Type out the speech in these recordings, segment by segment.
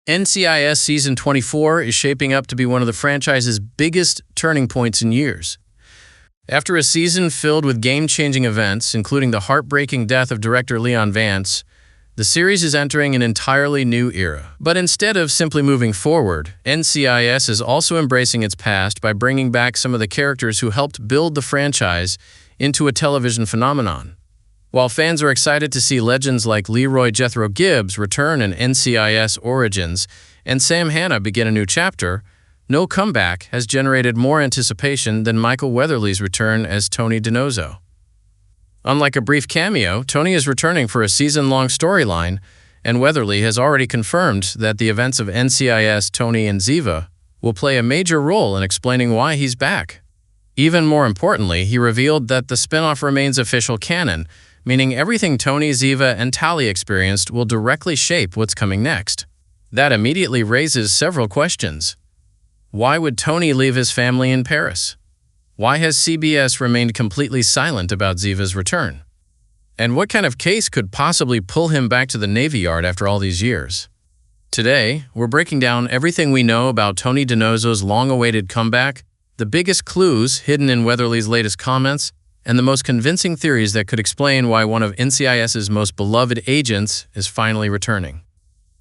NCIS Season 24 is shaping up to be one of the franchise's biggest turning points in years. After a season filled with game-changing events, including the heartbreaking death of director Leon Vance, the series is entering an entirely new era. But instead of simply moving forward, NCIS is also embracing its past by bringing back some of the characters who helped build the franchise into a television phenomenon. While fans are excited to see legends like Leroy Jethro Gibbs return in NCIS Origins and Sam Hanna begin a new chapter, no comeback has generated more anticipation than Michael Weatherly's return as Tony DiNozzo. Unlike a brief cameo, Tony is returning for a season-long storyline, and Weatherly has already confirmed that the events of NCIS Tony and Ziva will play a major role in explaining why he's back. Even more importantly, he revealed that the spin-off remains official canon, meaning everything Tony, Ziva, and Tali experienced will directly shape what's coming next. That immediately raises several questions. Why would Tony leave his family in Paris? Why has CBS remained completely silent about Ziva's return? And what kind of case could possibly pull him back to the Navy Yard after all these years? Today, we're breaking down everything we know about Tony DiNozzo's long-awaited comeback, the biggest clues hidden in Weatherly's latest comments, and the most convincing theories that could explain why one of NCIS's most beloved agents is finally returning.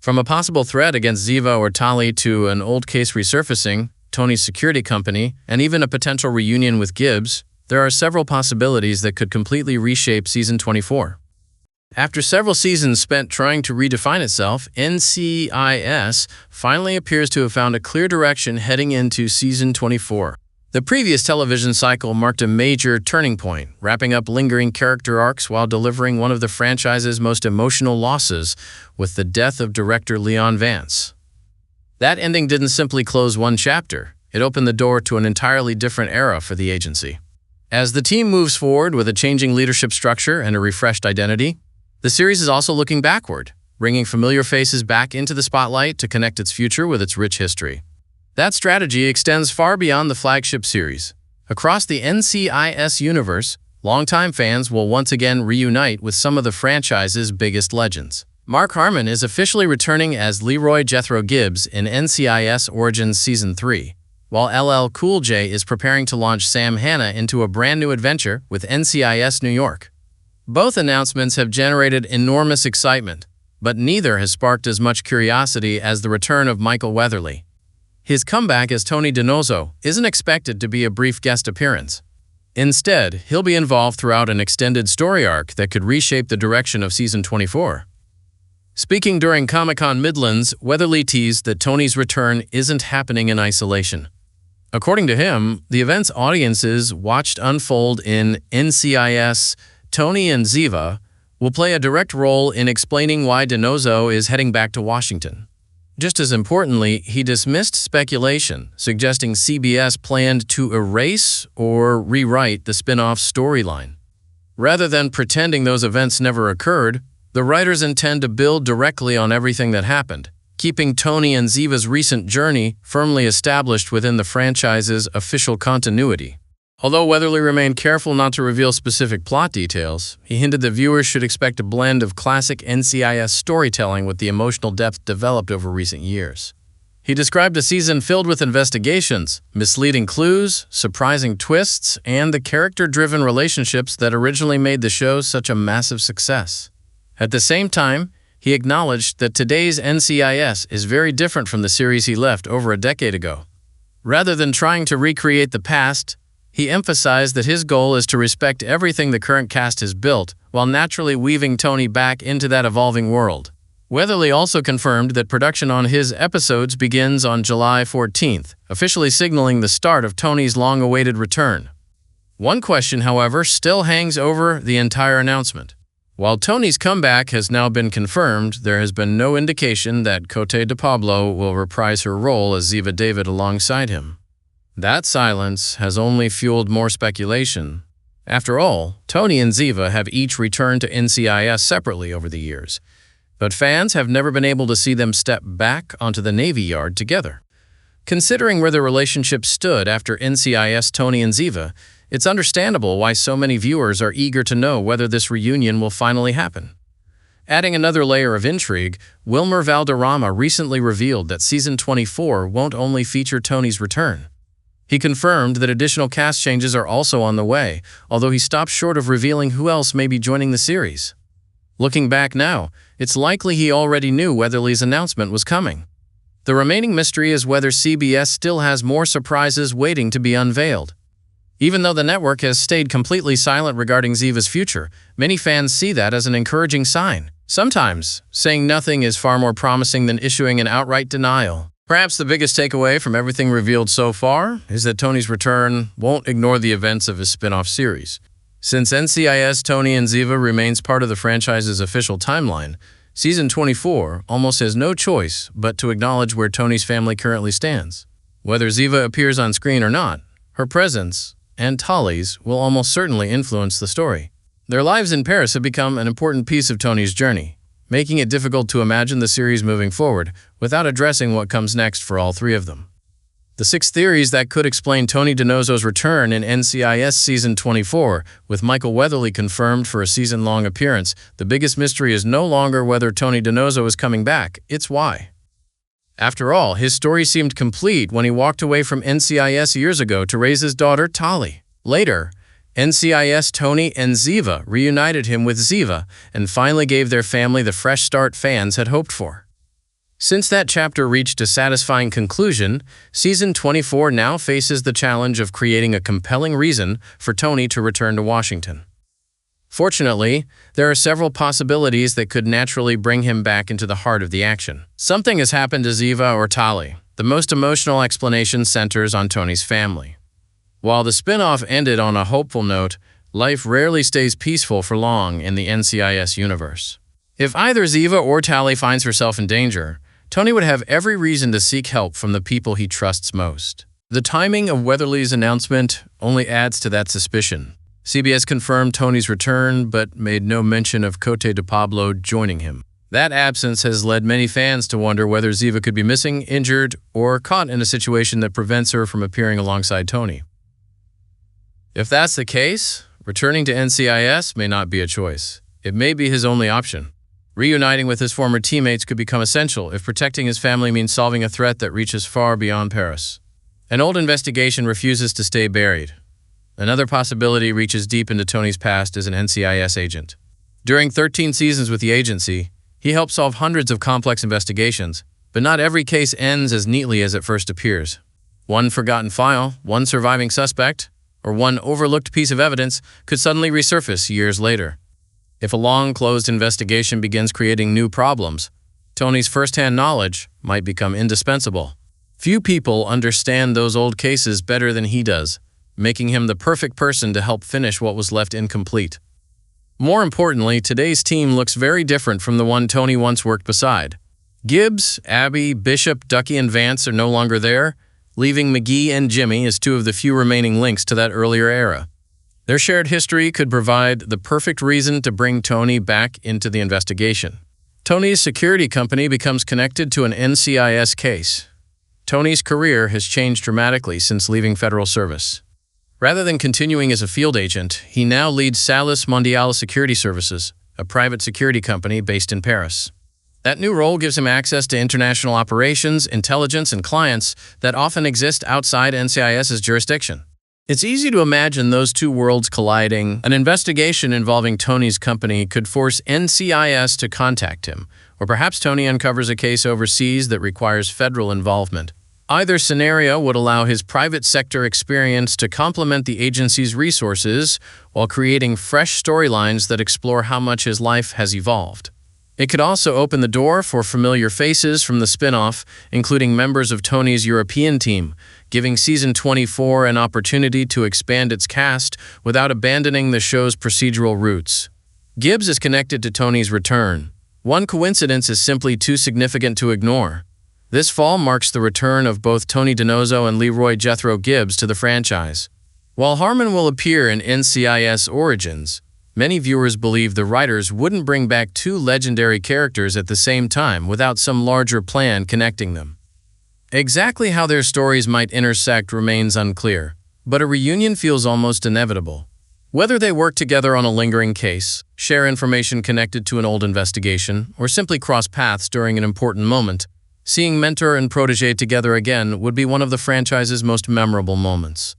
From a possible threat against Ziva or Tali to an old case resurfacing, Tony's security company, and even a potential reunion with Gibbs, there are several possibilities that could completely reshape Season 24. After several seasons spent trying to redefine itself, NCIS finally appears to have found a clear direction heading into Season 24. The previous television cycle marked a major turning point, wrapping up lingering character arcs while delivering one of the franchise's most emotional losses with the death of director Leon Vance. That ending didn't simply close one chapter, it opened the door to an entirely different era for the agency. As the team moves forward with a changing leadership structure and a refreshed identity, the series is also looking backward, bringing familiar faces back into the spotlight to connect its future with its rich history. That strategy extends far beyond the flagship series. Across the NCIS universe, longtime fans will once again reunite with some of the franchise's biggest legends. Mark Harmon is officially returning as Leroy Jethro Gibbs in NCIS Origins Season 3, while LL Cool J is preparing to launch Sam Hanna into a brand new adventure with NCIS New York. Both announcements have generated enormous excitement, but neither has sparked as much curiosity as the return of Michael Weatherly. His comeback as Tony DiNozzo isn't expected to be a brief guest appearance. Instead, he'll be involved throughout an extended story arc that could reshape the direction of Season 24. Speaking during Comic-Con Midlands, Weatherly teased that Tony's return isn't happening in isolation. According to him, the events audiences watched unfold in NCIS Tony and Ziva will play a direct role in explaining why DiNozzo is heading back to Washington. Just as importantly, he dismissed speculation, suggesting CBS planned to erase or rewrite the spin-off storyline. Rather than pretending those events never occurred, the writers intend to build directly on everything that happened, keeping Tony and Ziva's recent journey firmly established within the franchise's official continuity. Although Weatherly remained careful not to reveal specific plot details, he hinted that viewers should expect a blend of classic NCIS storytelling with the emotional depth developed over recent years. He described a season filled with investigations, misleading clues, surprising twists, and the character-driven relationships that originally made the show such a massive success. At the same time, he acknowledged that today's NCIS is very different from the series he left over a decade ago. Rather than trying to recreate the past, he emphasized that his goal is to respect everything the current cast has built, while naturally weaving Tony back into that evolving world. Weatherly also confirmed that production on his episodes begins on July 14th, officially signaling the start of Tony's long-awaited return. One question, however, still hangs over the entire announcement. While Tony's comeback has now been confirmed, there has been no indication that Cote de Pablo will reprise her role as Ziva David alongside him. That silence has only fueled more speculation. After all, Tony and Ziva have each returned to NCIS separately over the years, but fans have never been able to see them step back onto the Navy Yard together. Considering where their relationship stood after NCIS Tony and Ziva, it's understandable why so many viewers are eager to know whether this reunion will finally happen. Adding another layer of intrigue, Wilmer Valderrama recently revealed that Season 24 won't only feature Tony's return. He confirmed that additional cast changes are also on the way, although he stopped short of revealing who else may be joining the series. Looking back now, it's likely he already knew Weatherly's announcement was coming. The remaining mystery is whether CBS still has more surprises waiting to be unveiled. Even though the network has stayed completely silent regarding Ziva's future, many fans see that as an encouraging sign. Sometimes, saying nothing is far more promising than issuing an outright denial. Perhaps the biggest takeaway from everything revealed so far is that Tony's return won't ignore the events of his spin-off series. Since NCIS Tony and Ziva remains part of the franchise's official timeline, Season 24 almost has no choice but to acknowledge where Tony's family currently stands. Whether Ziva appears on screen or not, her presence, and Tali's, will almost certainly influence the story. Their lives in Paris have become an important piece of Tony's journey, making it difficult to imagine the series moving forward without addressing what comes next for all three of them. The 6 theories that could explain Tony DiNozzo's return in NCIS Season 24, with Michael Weatherly confirmed for a season-long appearance. The biggest mystery is no longer whether Tony DiNozzo is coming back, it's why. After all, his story seemed complete when he walked away from NCIS years ago to raise his daughter, Tali. Later, NCIS Tony and Ziva reunited him with Ziva and finally gave their family the fresh start fans had hoped for. Since that chapter reached a satisfying conclusion, Season 24 now faces the challenge of creating a compelling reason for Tony to return to Washington. Fortunately, there are several possibilities that could naturally bring him back into the heart of the action. Something has happened to Ziva or Tali. The most emotional explanation centers on Tony's family. While the spin-off ended on a hopeful note, life rarely stays peaceful for long in the NCIS universe. If either Ziva or Tali finds herself in danger, Tony would have every reason to seek help from the people he trusts most. The timing of Weatherly's announcement only adds to that suspicion. CBS confirmed Tony's return, but made no mention of Cote de Pablo joining him. That absence has led many fans to wonder whether Ziva could be missing, injured, or caught in a situation that prevents her from appearing alongside Tony. If that's the case, returning to NCIS may not be a choice. It may be his only option. Reuniting with his former teammates could become essential if protecting his family means solving a threat that reaches far beyond Paris. An old investigation refuses to stay buried. Another possibility reaches deep into Tony's past as an NCIS agent. During 13 seasons with the agency, he helped solve hundreds of complex investigations, but not every case ends as neatly as it first appears. One forgotten file, one surviving suspect, or one overlooked piece of evidence could suddenly resurface years later. If a long-closed investigation begins creating new problems, Tony's first-hand knowledge might become indispensable. Few people understand those old cases better than he does, making him the perfect person to help finish what was left incomplete. More importantly, today's team looks very different from the one Tony once worked beside. Gibbs, Abby, Bishop, Ducky, and Vance are no longer there, leaving McGee and Jimmy as 2 of the few remaining links to that earlier era. Their shared history could provide the perfect reason to bring Tony back into the investigation. Tony's security company becomes connected to an NCIS case. Tony's career has changed dramatically since leaving federal service. Rather than continuing as a field agent, he now leads Salus Mondial Security Services, a private security company based in Paris. That new role gives him access to international operations, intelligence, and clients that often exist outside NCIS's jurisdiction. It's easy to imagine those two worlds colliding. An investigation involving Tony's company could force NCIS to contact him, or perhaps Tony uncovers a case overseas that requires federal involvement. Either scenario would allow his private sector experience to complement the agency's resources while creating fresh storylines that explore how much his life has evolved. It could also open the door for familiar faces from the spin-off, including members of Tony's European team, giving Season 24 an opportunity to expand its cast without abandoning the show's procedural roots. Gibbs is connected to Tony's return. One coincidence is simply too significant to ignore. This fall marks the return of both Tony DiNozzo and Leroy Jethro Gibbs to the franchise. While Harmon will appear in NCIS Origins, many viewers believe the writers wouldn't bring back 2 legendary characters at the same time without some larger plan connecting them. Exactly how their stories might intersect remains unclear, but a reunion feels almost inevitable. Whether they work together on a lingering case, share information connected to an old investigation, or simply cross paths during an important moment, seeing mentor and protege together again would be one of the franchise's most memorable moments.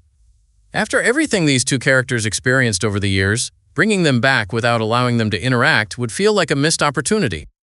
After everything these two characters experienced over the years, bringing them back without allowing them to interact would feel like a missed opportunity.